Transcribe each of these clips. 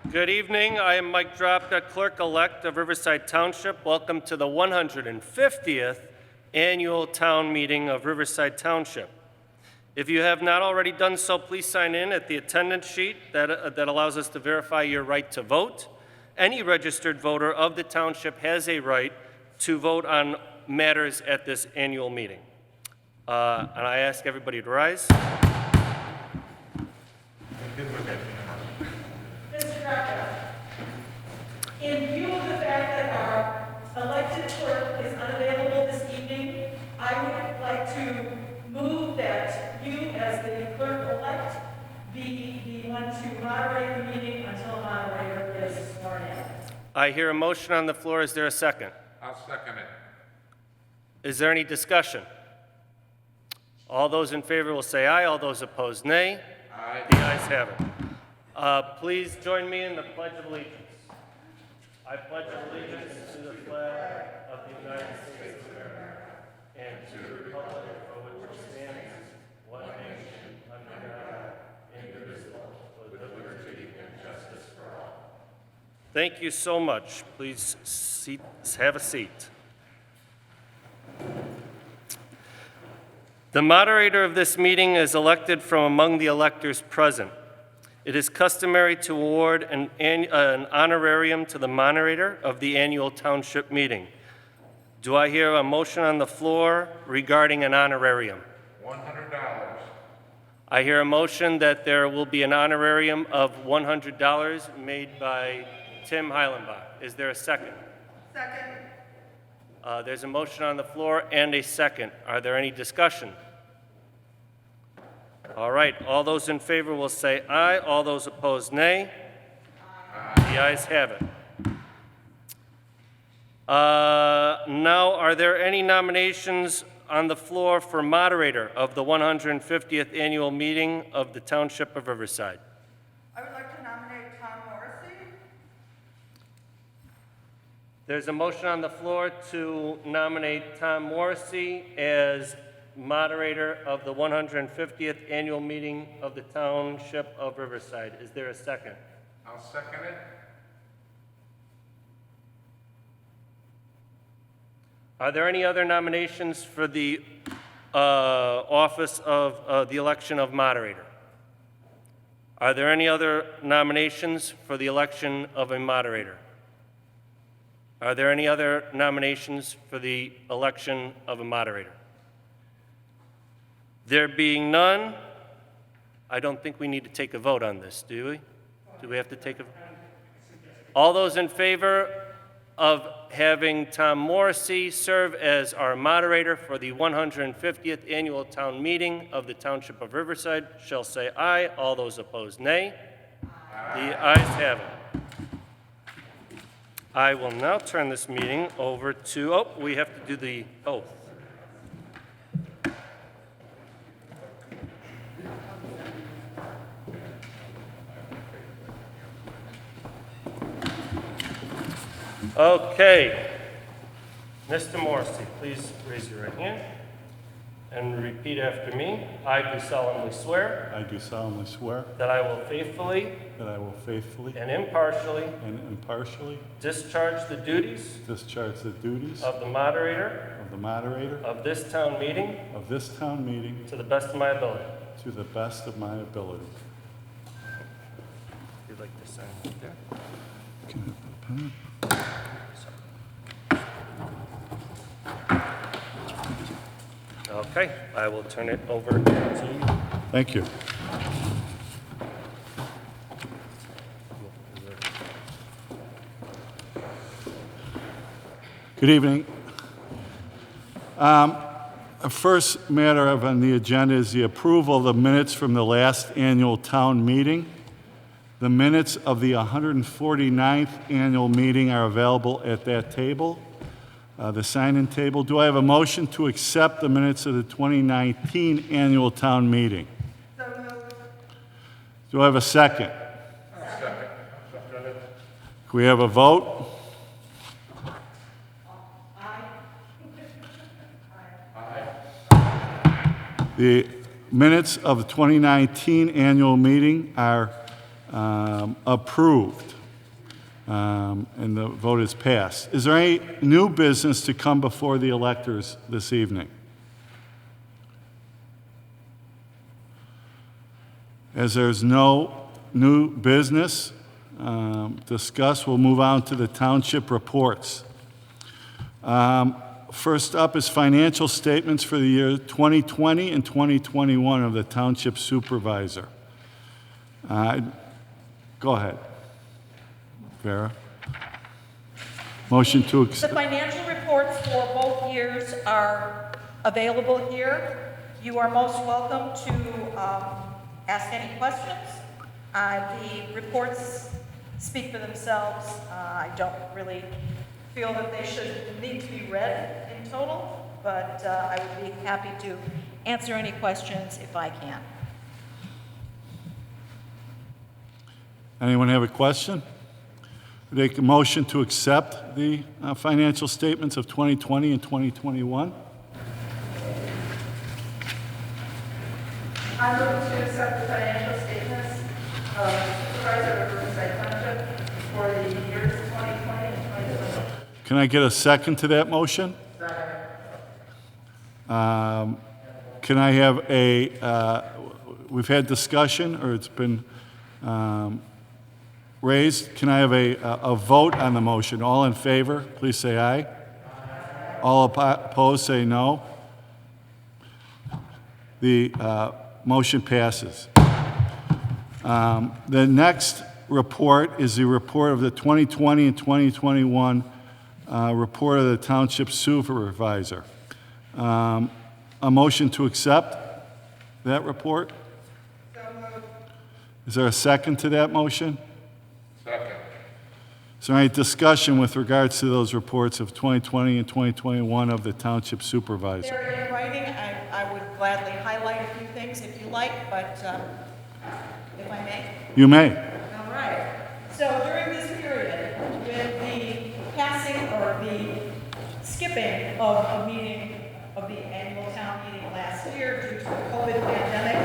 Good evening. I am Mike Dropka, Clerk-elect of Riverside Township. Welcome to the 150th Annual Town Meeting of Riverside Township. If you have not already done so, please sign in at the attendance sheet that allows us to verify your right to vote. Any registered voter of the township has a right to vote on matters at this annual meeting. And I ask everybody to rise. Mr. Dropka, in view of the fact that our elected clerk is unavailable this evening, I would like to move that you, as the clerk-elect, be the one to moderate the meeting until a moderator is sworn in. I hear a motion on the floor. Is there a second? I'll second it. Is there any discussion? All those in favor will say aye. All those opposed, nay. Aye. The ayes have it. Please join me in the Pledge of Allegiance. I pledge allegiance to the flag of the United States of America and to the republic for which it stands, one nation, under God, indivisible, with liberty and justice for all. Thank you so much. Please have a seat. The moderator of this meeting is elected from among the electors present. It is customary to award an honorarium to the moderator of the annual township meeting. Do I hear a motion on the floor regarding an honorarium? $100. I hear a motion that there will be an honorarium of $100 made by Tim Heilenbach. Is there a second? Second. There's a motion on the floor and a second. Are there any discussion? All right, all those in favor will say aye. All those opposed, nay. Aye. The ayes have it. Now, are there any nominations on the floor for moderator of the 150th annual meeting of the Township of Riverside? I would like to nominate Tom Morrissey. There's a motion on the floor to nominate Tom Morrissey as moderator of the 150th annual meeting of the Township of Riverside. Is there a second? I'll second it. Are there any other nominations for the office of the election of moderator? Are there any other nominations for the election of a moderator? Are there any other nominations for the election of a moderator? There being none, I don't think we need to take a vote on this, do we? Do we have to take a vote? All those in favor of having Tom Morrissey serve as our moderator for the 150th annual town meeting of the Township of Riverside shall say aye. All those opposed, nay. Aye. The ayes have it. I will now turn this meeting over to, we have to do the oath. Okay. Mr. Morrissey, please raise your right hand and repeat after me. I do solemnly swear I do solemnly swear that I will faithfully that I will faithfully and impartially and impartially discharge the duties discharge the duties of the moderator of the moderator of this town meeting of this town meeting to the best of my ability. to the best of my ability. If you'd like to sign right there. Okay, I will turn it over to you. Thank you. Good evening. The first matter on the agenda is the approval of the minutes from the last annual town meeting. The minutes of the 149th annual meeting are available at that table, the sign-in table. Do I have a motion to accept the minutes of the 2019 annual town meeting? So moved. Do I have a second? Can we have a vote? The minutes of the 2019 annual meeting are Approved. And the vote is passed. Is there any new business to come before the electors this evening? As there's no new business discussed, we'll move on to the township reports. First up is financial statements for the year 2020 and 2021 of the township supervisor. Go ahead, Vera. Motion to The accept. financial reports for both years are available here. You are most welcome to ask any questions. The reports speak for themselves. I don't really feel that they should need to be read in total, but I would be happy to answer any questions if I can. Anyone have a question? Make a motion to accept the financial statements of 2020 and 2021. I move to accept the financial statements of Supervisor of Riverside Township for the years 2020 and 2021. Can I get a second to that motion? Can I have we've had discussion, or it's been raised. Can I have a vote on the motion? All in favor, please say aye. All opposed, say no. The motion passes. The next report is the report of the 2020 and 2021 report of the Township Supervisor. A motion to accept that report? Is there a second to that motion? Second. Is there any discussion with regards to those reports of 2020 and 2021 of the Township Supervisor? They're in writing. I would gladly highlight a few things if you like, but if I may. You may. All right. So during this period, with the passing or the skipping of a meeting of the annual town meeting last year due to the COVID pandemic,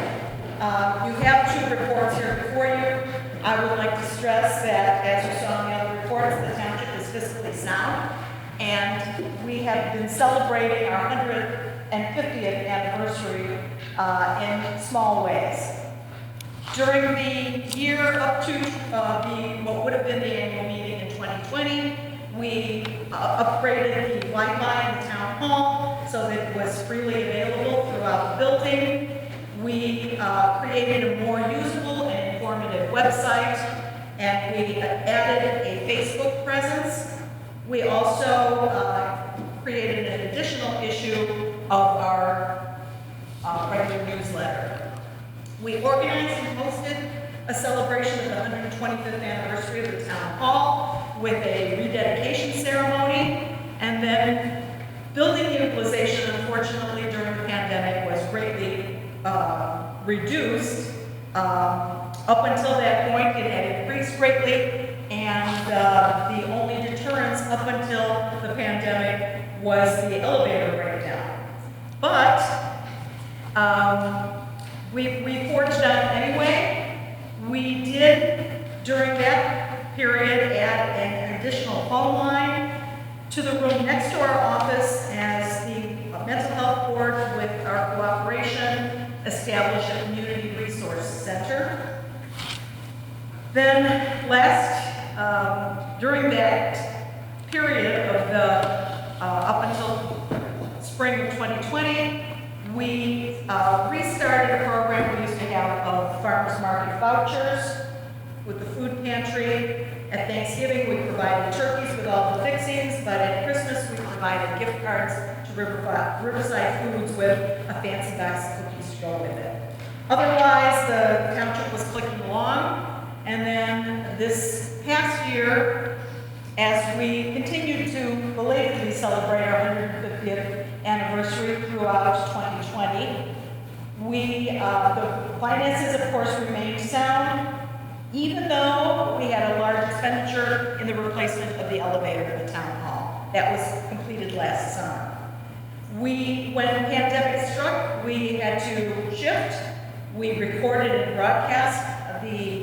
you have two reports here before you. I would like to stress that, as you saw in the other reports, the township is fiscally sound, and we have been celebrating our 150th anniversary in small ways. During the year up to what would have been the annual meeting in 2020, we upgraded the Wi-Fi in the town hall so that it was freely available throughout the building. We created a more usable and informative website, and we added a Facebook presence. We also created an additional issue of our regular newsletter. We organized and hosted a celebration of the 125th anniversary of the town hall with a rededication ceremony, and then building utilization, unfortunately, during the pandemic was greatly reduced. Up until that point, it had increased greatly, and the only deterrence up until the pandemic was the elevator breakdown. But we forged on anyway. We did, during that period, add an additional phone line to the room next to our office as the mental health board, with our cooperation, established a community resource center. Then during that period of up until spring of 2020, we restarted a program we used to have of farmers market vouchers with the food pantry. At Thanksgiving, we provided turkeys with all the fixings, but at Christmas, we provided gift cards to Riverside Foods with a fancy box of cookies to go with it. Otherwise, the township was clicking along, and then this past year, as we continued to belatedly celebrate our 150th anniversary throughout 2020, the finances, of course, remained sound, even though we had a large expenditure in the replacement of the elevator in the town hall. That was completed last summer. When the pandemic struck, we had to shift. We recorded and broadcast the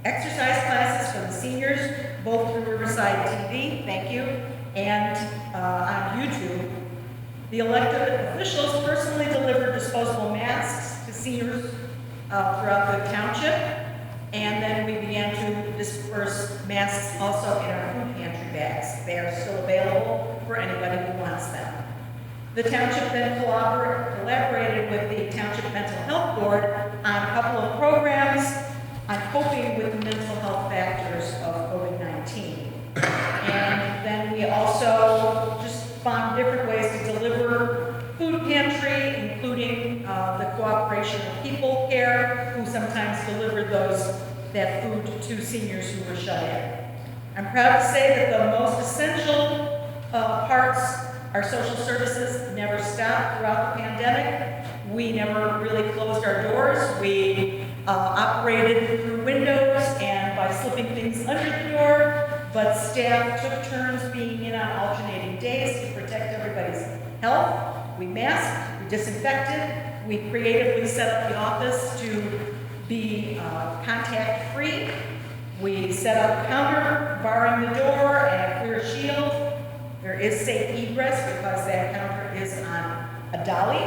exercise classes for the seniors, both through Riverside TV, thank you, and on YouTube. The elected officials personally delivered disposable masks to seniors throughout the township, and then we began to disperse masks also in our food pantry bags. They are still available for anybody who wants them. The township then collaborated with the Township Mental Health Board on a couple of programs on coping with the mental health factors of COVID-19. And then we also just found different ways to deliver food pantry, including the cooperation of People Care, who sometimes delivered that food to seniors who were shut in. I'm proud to say that the most essential parts, our social services, never stopped throughout the pandemic. We never really closed our doors. We operated through windows and by slipping things under the door, but staff took turns being in on alternating days to protect everybody's health. We masked, we disinfected, we creatively set up the office to be contact-free. We set up a counter, barring the door, and a clear shield. There is safe egress because that counter is on a dolly.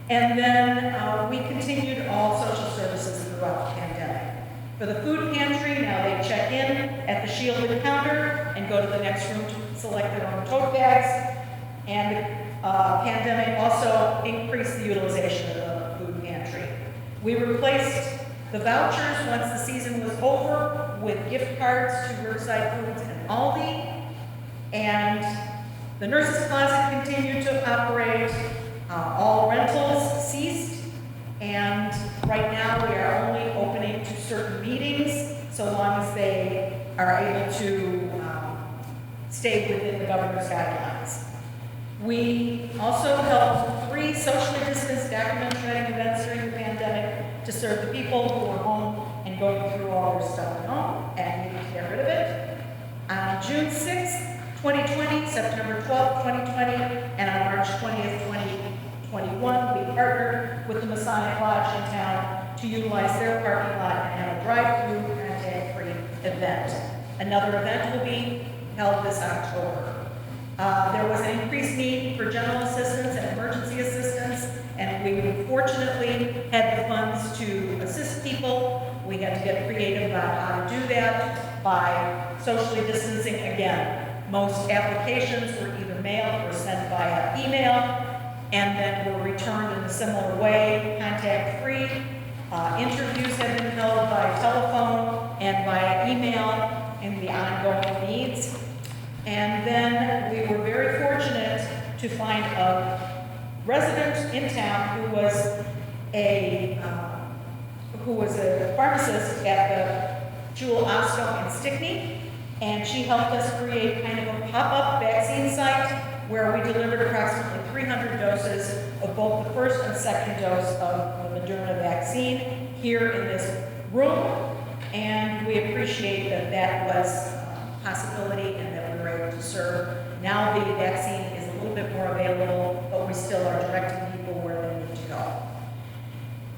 And then we continued all social services throughout the pandemic. For the food pantry, now they check in at the shielded counter and go to the next room to select their own tote bags. And the pandemic also increased the utilization of the food pantry. We replaced the vouchers once the season was over with gift cards to Riverside Foods and Aldi. And the nurse's closet continued to operate. All rentals ceased. And right now we are only opening to certain meetings so long as they are able to stay within the governor's guidelines. We also held 3 socially distanced document shredding events during the pandemic to serve the people who were home and going through all their stuff at home and needed to get rid of it. On June 6th, 2020, September 12th, 2020, and on March 20th, 2021, we partnered with the Masonic Lodge in town to utilize their parking lot and have a drive-through contact-free event. Another event will be held this October. There was an increased need for general assistance and emergency assistance, and we fortunately had the funds to assist people. We had to get creative about how to do that by socially distancing again. Most applications were either mailed or sent via email, and then were returned in a similar way, contact-free. Interviews have been held by telephone and via email in the ongoing needs. And then we were very fortunate to find a resident in town who was a pharmacist at the Jewel Osco in Stickney, and she helped us create kind of a pop-up vaccine site where we delivered approximately 300 doses of both the first and second dose of the Moderna vaccine here in this room, and we appreciate that that was a possibility and that we were able to serve. Now the vaccine is a little bit more available, but we still are directing people where they need to go.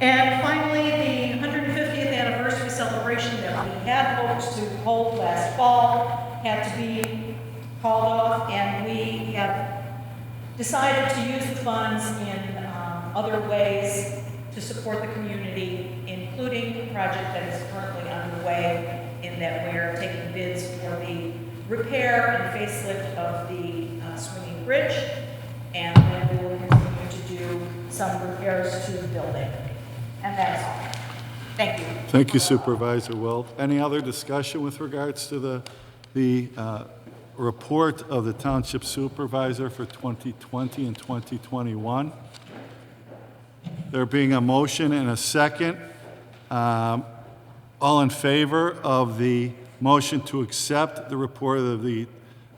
And finally, the 150th anniversary celebration that we had hoped to hold last fall had to be called off, and we have decided to use the funds in other ways to support the community, including a project that is currently underway in that we're taking bids for the repair and facelift of the swinging bridge, and then we will continue to do some repairs to the building. And that's all. Thank you. Thank you, Supervisor Wilt. Any other discussion with regards to the report of the Township Supervisor for 2020 and 2021? There being a motion and a second, all in favor of the motion to accept the report of the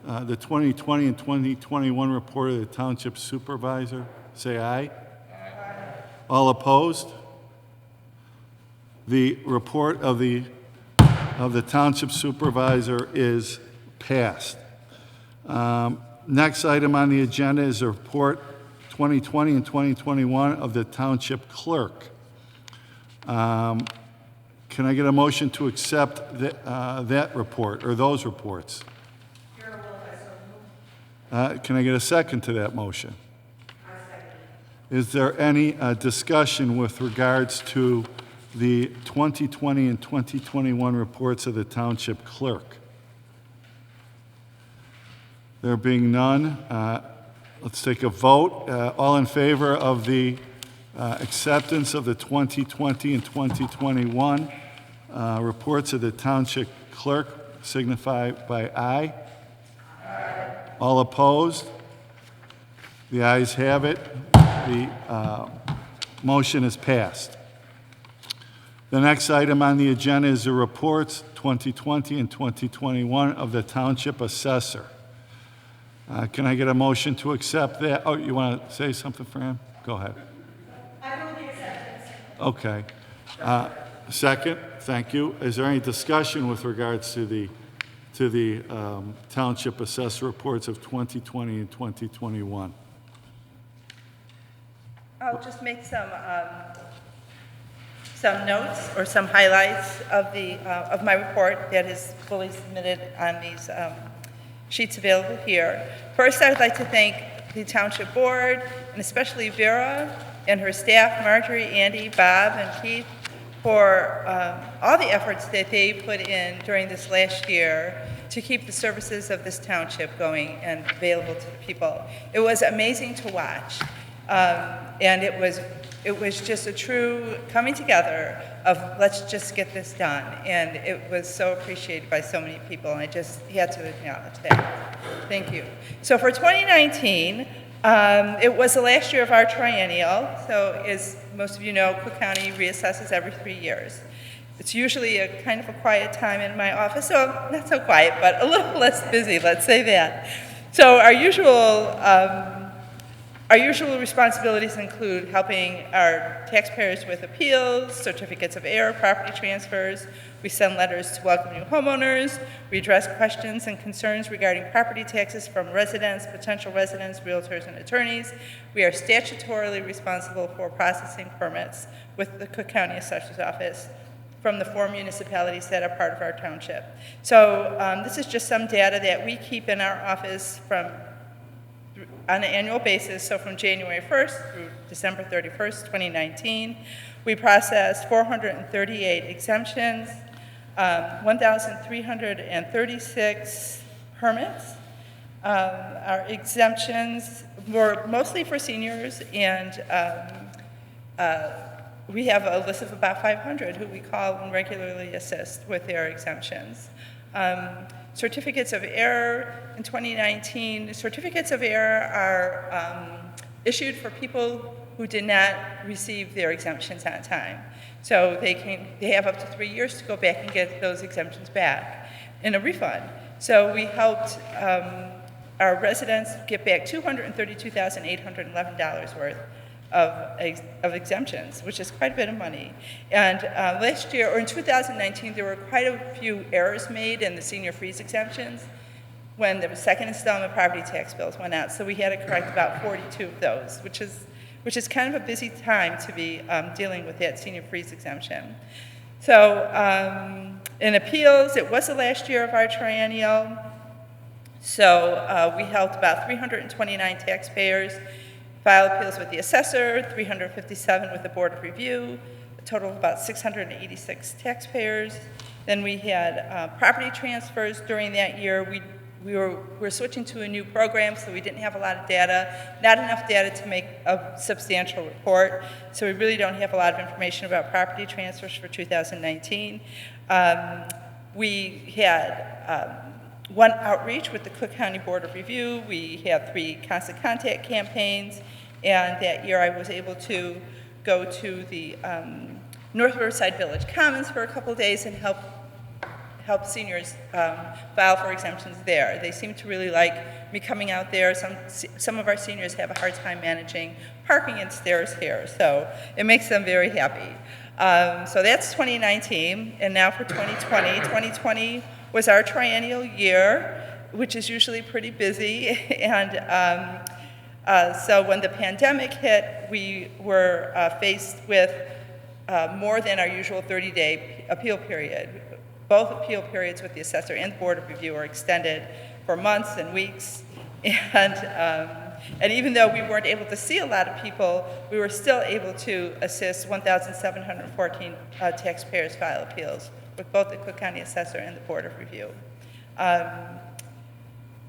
2020 and 2021 report of the Township Supervisor, say aye. Aye. All opposed? The report of the Township Supervisor is passed. Next item on the agenda is a report 2020 and 2021 of the Township Clerk. Can Can I get a motion to accept that report, or those reports? Can I get a second to that motion? Is there any discussion with regards to the 2020 and 2021 reports of the township clerk? There being none, let's take a vote. All in favor of the acceptance of the 2020 and 2021 reports of the township clerk signify by aye. Aye. All opposed? The ayes have it. The motion is passed. The next item on the agenda is the reports 2020 and 2021 of the township assessor. Can I get a motion to accept that? Oh, you want to say something, Fran? Go ahead. I move the acceptance. Okay. Second, thank you. Is there any discussion with regards to the township assessor reports of 2020 and 2021? I'll just make some notes or some highlights of my report that is fully submitted on these sheets available here. First, I would like to thank the Township Board, and especially Vera and her staff, Marjorie, Andy, Bob, and Keith, for all the efforts that they put in during this last year to keep the services of this township going and available to the people. It was amazing to watch, and it was just a true coming together of let's just get this done, and it was so appreciated by so many people, and I just had to acknowledge that. Thank you. So for 2019, it was the last year of our triennial, so as most of you know, Cook County reassesses every 3 years. It's usually a kind of a quiet time in my office, so not so quiet, but a little less busy, let's say that. So our usual responsibilities include helping our taxpayers with appeals, certificates of error, property transfers. We send letters to welcome new homeowners. We address questions and concerns regarding property taxes from residents, potential residents, realtors, and attorneys. We are statutorily responsible for processing permits with the Cook County Assessor's Office from the 4 municipalities that are part of our township. So this is just some data that we keep in our office on an annual basis, so from January 1st through December 31st, 2019, we processed 438 exemptions, 1,336 permits. Our exemptions were mostly for seniors, and we have a list of about 500 who we call and regularly assist with their exemptions. Certificates of error in 2019, certificates of error are issued for people who did not receive their exemptions on time. So they have up to 3 years to go back and get those exemptions back in a refund. So we helped our residents get back $232,811 worth of exemptions, which is quite a bit of money. And last year, or in 2019, there were quite a few errors made in the senior freeze exemptions when the second installment property tax bills went out. So we had to correct about 42 of those, which is kind of a busy time to be dealing with that senior freeze exemption. So in appeals, it was the last year of our triennial. So we helped about 329 taxpayers file appeals with the assessor, 357 with the Board of Review, a total of about 686 taxpayers. Then we had property transfers during that year. We're switching to a new program, so we didn't have a lot of data, not enough data to make a substantial report. So we really don't have a lot of information about property transfers for 2019. We had one outreach with the Cook County Board of Review. We had 3 constant contact campaigns, and that year I was able to go to the North Riverside Village Commons for a couple of days and help seniors file for exemptions there. They seem to really like me coming out there. Some of our seniors have a hard time managing parking and stairs here, so it makes them very happy. So that's 2019, and now for 2020. 2020 was our triennial year, which is usually pretty busy, and so when the pandemic hit, we were faced with more than our usual 30-day appeal period. Both appeal periods with the assessor and the Board of Review are extended for months and weeks. And even though we weren't able to see a lot of people, we were still able to assist 1,714 taxpayers file appeals with both the Cook County Assessor and the Board of Review.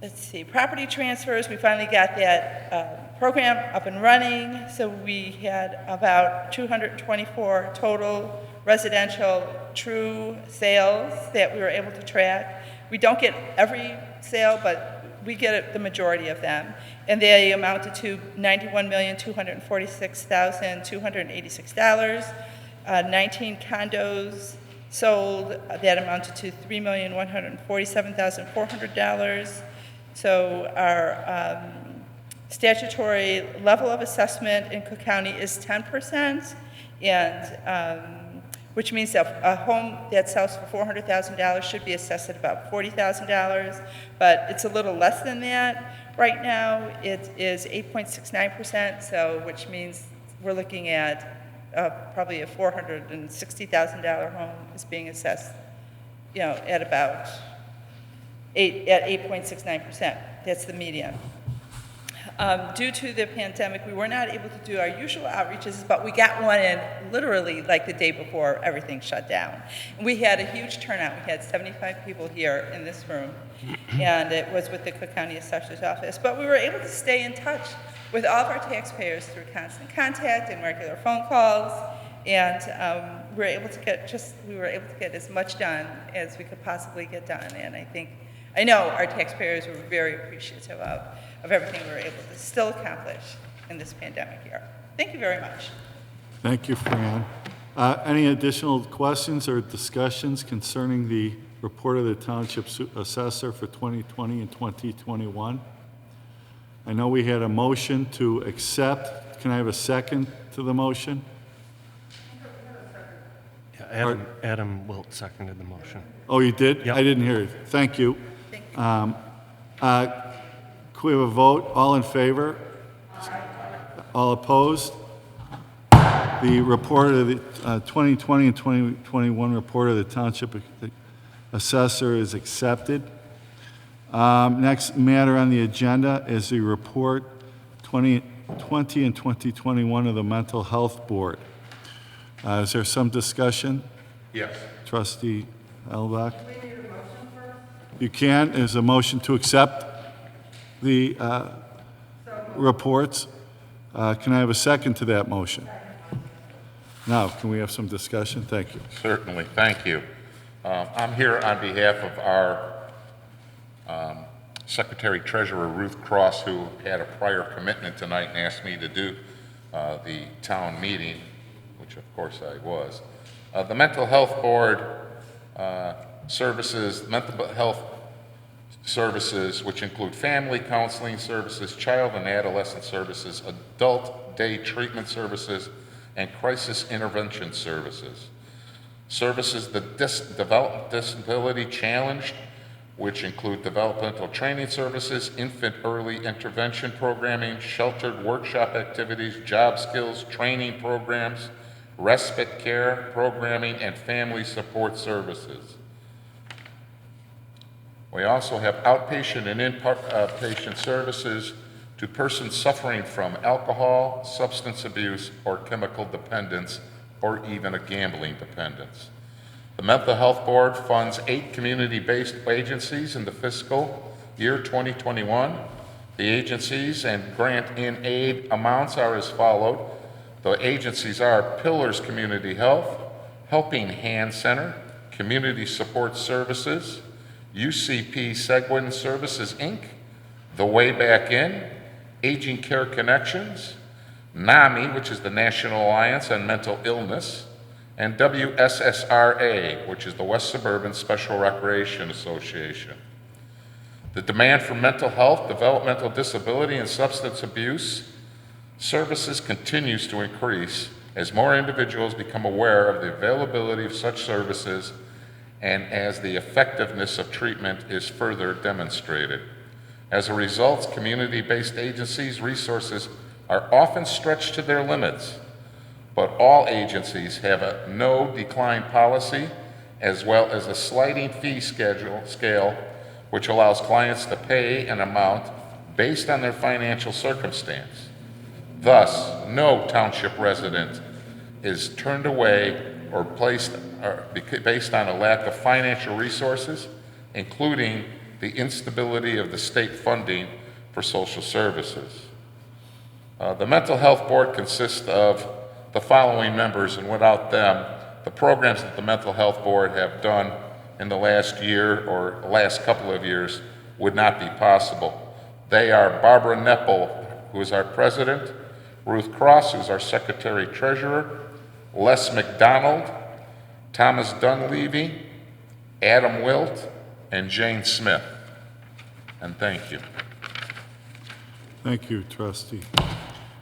Let's see, property transfers, we finally got that program up and running. So we had about 224 total residential true sales that we were able to track. We don't get every sale, but we get the majority of them. And they amounted to $91,246,286. 19 condos sold that amounted to $3,147,400. So our statutory level of assessment in Cook County is 10%, and which means that a home that sells for $400,000 should be assessed at about $40,000, but it's a little less than that. Right now, it is 8.69%, so which means we're looking at probably a $460,000 home is being assessed, at about 8.69%. That's the median. Due to the pandemic, we were not able to do our usual outreaches, but we got one in literally like the day before everything shut down. And we had a huge turnout. We had 75 people here in this room, and it was with the Cook County Assessor's Office. But we were able to stay in touch with all of our taxpayers through constant contact and regular phone calls, and we were able to get as much done as we could possibly get done. And I know our taxpayers were very appreciative of everything we were able to still accomplish in this pandemic year. Thank you very much. Thank you, Fran. Any additional questions or discussions concerning the report of the Township Assessor for 2020 and 2021? I know we had a motion to accept. Can I have a second to the motion? Yeah, Adam Wilt seconded the motion. Oh, you did? Yep. I didn't hear it. Thank you. Thank you. Could we have a vote? All in favor? All opposed? The report of the 2020 and 2021 report of the Township Assessor is accepted. Next matter on the agenda is the report 2020 and 2021 of the Mental Health Board. Is there some discussion? Yes. Trustee Elbach? You can. There's a motion to accept the reports. Can I have a second to that motion? Now, can we have some discussion? Thank you. Certainly, thank you. I'm here on behalf of our Secretary Treasurer Ruth Cross, who had a prior commitment tonight and asked me to do the town meeting, which of course I was. The Mental Health Board services, mental health services, which include family counseling services, child and adolescent services, adult day treatment services, and crisis intervention services. Services the development disability challenged, which include developmental training services, infant early intervention programming, sheltered workshop activities, job skills training programs, respite care programming, and family support services. We also have outpatient and inpatient services to persons suffering from alcohol, substance abuse, or chemical dependence, or even a gambling dependence. The Mental Health Board funds 8 community-based agencies in the fiscal year 2021. The agencies and grant-in-aid amounts are as followed. The agencies are Pillars Community Health, Helping Hand Center, Community Support Services, UCP Seguin Services, Inc., The Way Back In, Aging Care Connections, NAMI, which is the National Alliance on Mental Illness, and WSSRA, which is the West Suburban Special Recreation Association. The demand for mental health, developmental disability, and substance abuse services continues to increase as more individuals become aware of the availability of such services and as the effectiveness of treatment is further demonstrated. As a result, community-based agencies' resources are often stretched to their limits, but all agencies have a no decline policy as well as a sliding fee scale which allows clients to pay an amount based on their financial circumstance. Thus, no township resident is turned away or placed based on a lack of financial resources, including the instability of the state funding for social services. The Mental Health Board consists of the following members, and without them, the programs that the Mental Health Board have done in the last year or last couple of years would not be possible. They are Barbara Neppel, who is our president, Ruth Cross, who is our secretary-treasurer, Les McDonald, Thomas Dunleavy, Adam Wilt, and Jane Smith. And thank you. Thank you, trustee.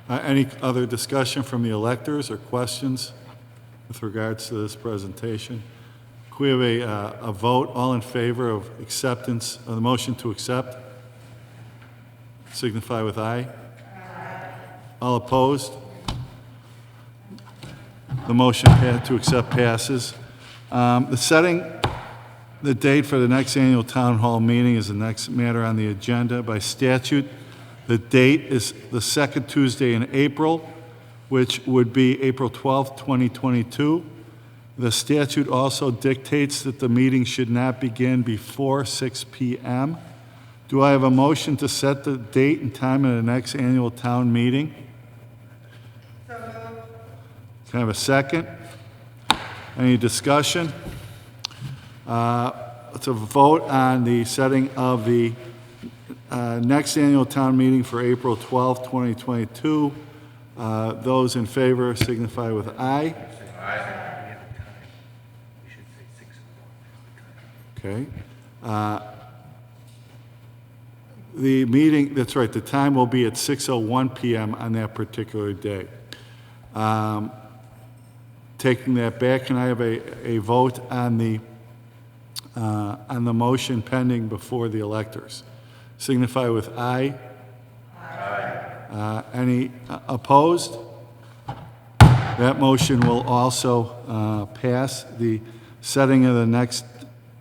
Any other discussion from the electors or questions with regards to this presentation? Can we have a vote? All in favor of acceptance of the motion to accept? Signify with aye. Aye. All opposed? The motion to accept passes. The date for the next annual town hall meeting is the next matter on the agenda. By statute, the date is the second Tuesday in April, which would be April 12th, 2022. The statute also dictates that the meeting should not begin before 6 p.m. Do I have a motion to set the date and time of the next annual town meeting? Can I have a second? Any discussion? Let's vote on the setting of the next annual town meeting for April 12th, 2022. Those in favor signify with aye. Aye. Okay. The meeting, that's right, the time will be at 6:01 p.m. on that particular day. Taking that back, can I have a vote on the motion pending before the electors? Signify with aye. Aye. Any opposed? That motion will also pass. The setting of the next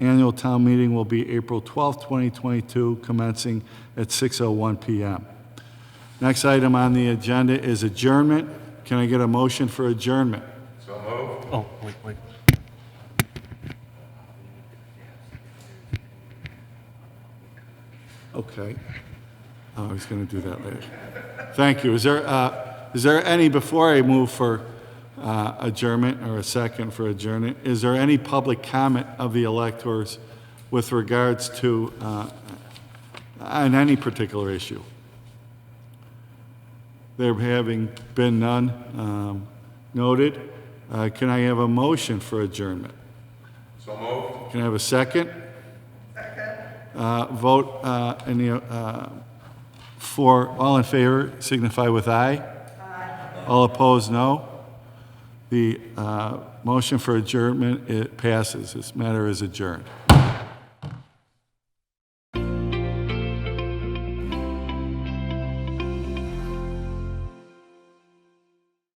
annual town meeting will be April 12th, 2022, commencing at 6:01 p.m. Next item on the agenda is adjournment. Can I get a motion for adjournment? So moved. Oh, wait. Okay. Oh, he's going to do that later. Thank you. Is there any, before I move for adjournment or a second for adjournment, is there any public comment of the electors with regards to on any particular issue? There having been none noted, can I have a motion for adjournment? So moved. Can I have a second? Vote for all in favor signify with aye. Aye. All opposed, no. The motion for adjournment, it passes. This matter is adjourned.